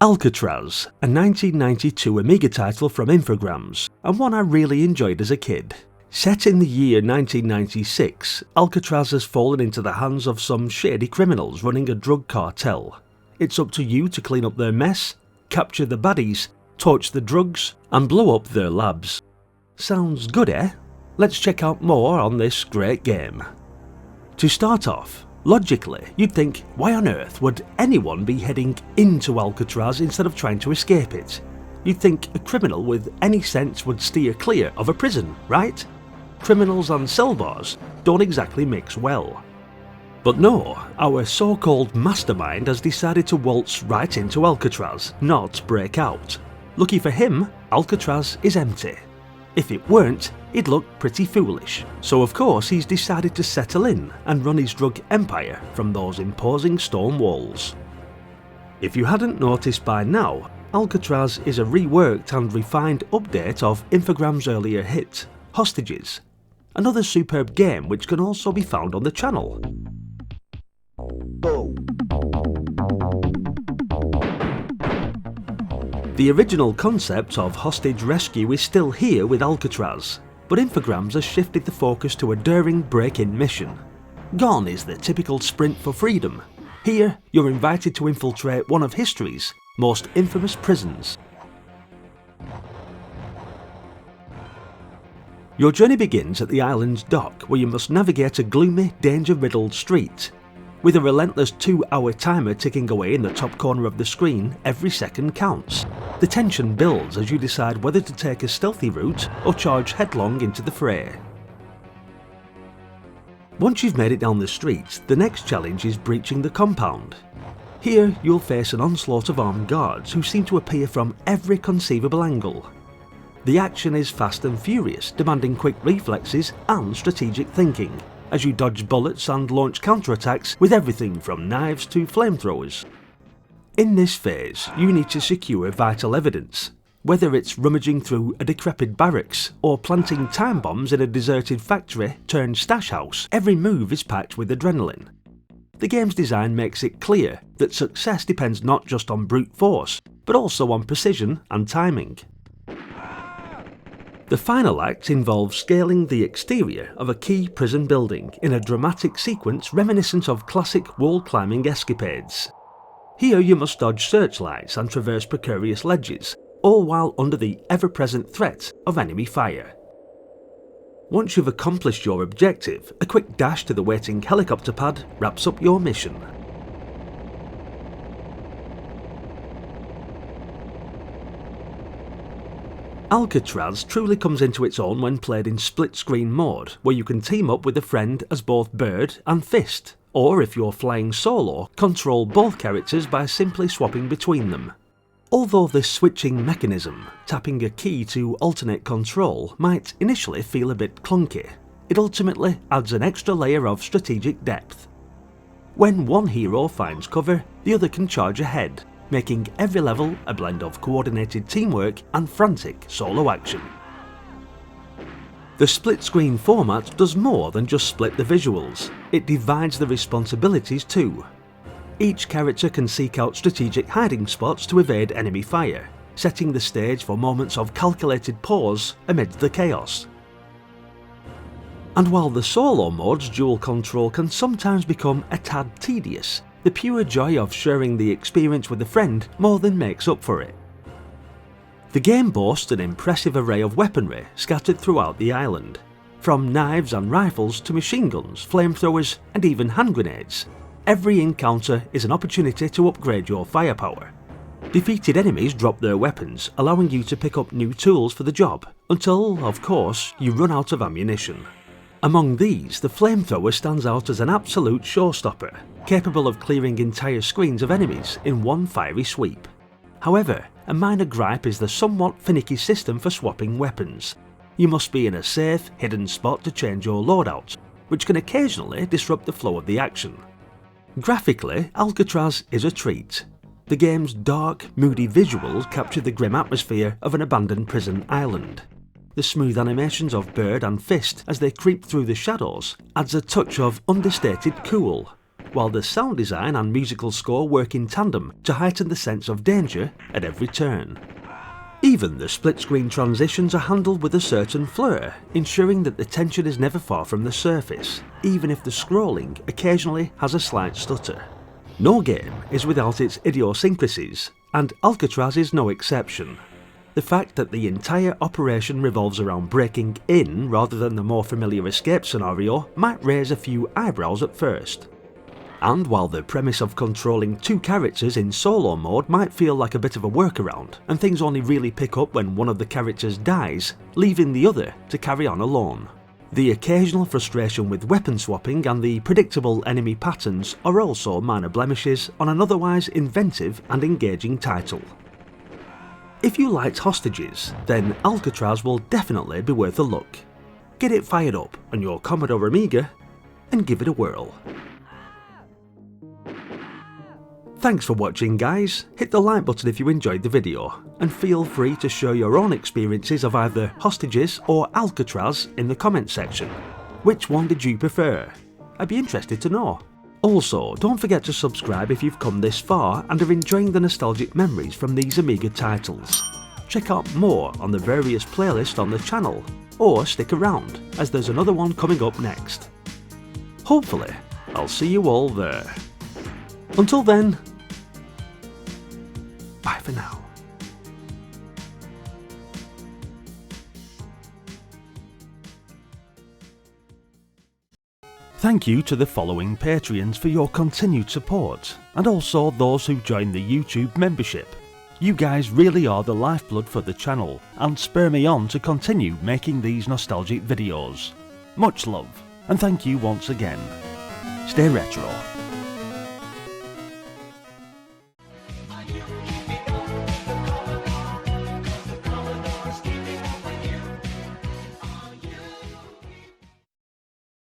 Alcatraz, a 1992 Amiga title from Infogrames, and one I really enjoyed as a kid. Set in the year 1996, Alcatraz has fallen into the hands of some shady criminals running a drug cartel. It's up to you to clean up their mess, capture the baddies, torch the drugs, and blow up their labs. Sounds good, eh? Let's check out more on this great game. To start off, logically, you'd think, why on earth would anyone be heading into Alcatraz instead of trying to escape it? You'd think a criminal with any sense would steer clear of a prison, right? Criminals and cell bars don't exactly mix well. But no, our so-called mastermind has decided to waltz right into Alcatraz, not break out. Lucky for him, Alcatraz is empty. If it weren't, he'd look pretty foolish. So of course he's decided to settle in and run his drug empire from those imposing stone walls. If you hadn't noticed by now, Alcatraz is a reworked and refined update of Infogrames' earlier hit, Hostages, another superb game which can also be found on the channel. The original concept of hostage rescue is still here with Alcatraz, but Infogrames has shifted the focus to a daring break-in mission. Gone is the typical sprint for freedom. Here, you're invited to infiltrate one of history's most infamous prisons. Your journey begins at the island's dock, where you must navigate a gloomy, danger-riddled street. With a relentless 2-hour timer ticking away in the top corner of the screen, every second counts. The tension builds as you decide whether to take a stealthy route or charge headlong into the fray. Once you've made it down the street, the next challenge is breaching the compound. Here you'll face an onslaught of armed guards who seem to appear from every conceivable angle. The action is fast and furious, demanding quick reflexes and strategic thinking, as you dodge bullets and launch counterattacks with everything from knives to flamethrowers. In this phase, you need to secure vital evidence, whether it's rummaging through a decrepit barracks or planting time bombs in a deserted factory turned stash house. Every move is packed with adrenaline. The game's design makes it clear that success depends not just on brute force, but also on precision and timing. The final act involves scaling the exterior of a key prison building in a dramatic sequence reminiscent of classic wall climbing escapades. Here you must dodge searchlights and traverse precarious ledges, all while under the ever-present threat of enemy fire. Once you've accomplished your objective, a quick dash to the waiting helicopter pad wraps up your mission. Alcatraz truly comes into its own when played in split-screen mode, where you can team up with a friend as both Bird and Fist, or if you're flying solo, control both characters by simply swapping between them. Although this switching mechanism, tapping a key to alternate control, might initially feel a bit clunky, it ultimately adds an extra layer of strategic depth. When one hero finds cover, the other can charge ahead, making every level a blend of coordinated teamwork and frantic solo action. The split-screen format does more than just split the visuals, it divides the responsibilities too. Each character can seek out strategic hiding spots to evade enemy fire, setting the stage for moments of calculated pause amidst the chaos. And while the solo mode's dual control can sometimes become a tad tedious, the pure joy of sharing the experience with a friend more than makes up for it. The game boasts an impressive array of weaponry scattered throughout the island, from knives and rifles to machine guns, flamethrowers, and even hand grenades. Every encounter is an opportunity to upgrade your firepower. Defeated enemies drop their weapons, allowing you to pick up new tools for the job, until, of course, you run out of ammunition. Among these, the flamethrower stands out as an absolute showstopper, capable of clearing entire screens of enemies in one fiery sweep. However, a minor gripe is the somewhat finicky system for swapping weapons. You must be in a safe, hidden spot to change your loadout, which can occasionally disrupt the flow of the action. Graphically, Alcatraz is a treat. The game's dark, moody visuals capture the grim atmosphere of an abandoned prison island. The smooth animations of Bird and Fist as they creep through the shadows adds a touch of understated cool. while the sound design and musical score work in tandem to heighten the sense of danger at every turn. Even the split-screen transitions are handled with a certain flair, ensuring that the tension is never far from the surface, even if the scrolling occasionally has a slight stutter. No game is without its idiosyncrasies, and Alcatraz is no exception. The fact that the entire operation revolves around breaking in rather than the more familiar escape scenario might raise a few eyebrows at first. And while the premise of controlling two characters in solo mode might feel like a bit of a workaround, and things only really pick up when one of the characters dies, leaving the other to carry on alone. The occasional frustration with weapon swapping and the predictable enemy patterns are also minor blemishes on an otherwise inventive and engaging title. If you liked hostages, then Alcatraz will definitely be worth a look. Get it fired up on your Commodore Amiga and give it a whirl. Thanks for watching guys, hit the like button if you enjoyed the video, and feel free to share your own experiences of either hostages or Alcatraz in the comments section. Which one did you prefer? I'd be interested to know. Also, don't forget to subscribe if you've come this far and are enjoying the nostalgic memories from these Amiga titles. Check out more on the various playlists on the channel, or stick around as there's another one coming up next. Hopefully, I'll see you all there. Until then, bye for now. Thank you to the following Patreons for your continued support, and also those who joined the YouTube membership. You guys really are the lifeblood for the channel, and spur me on to continue making these nostalgic videos. Much love, and thank you once again. Stay retro.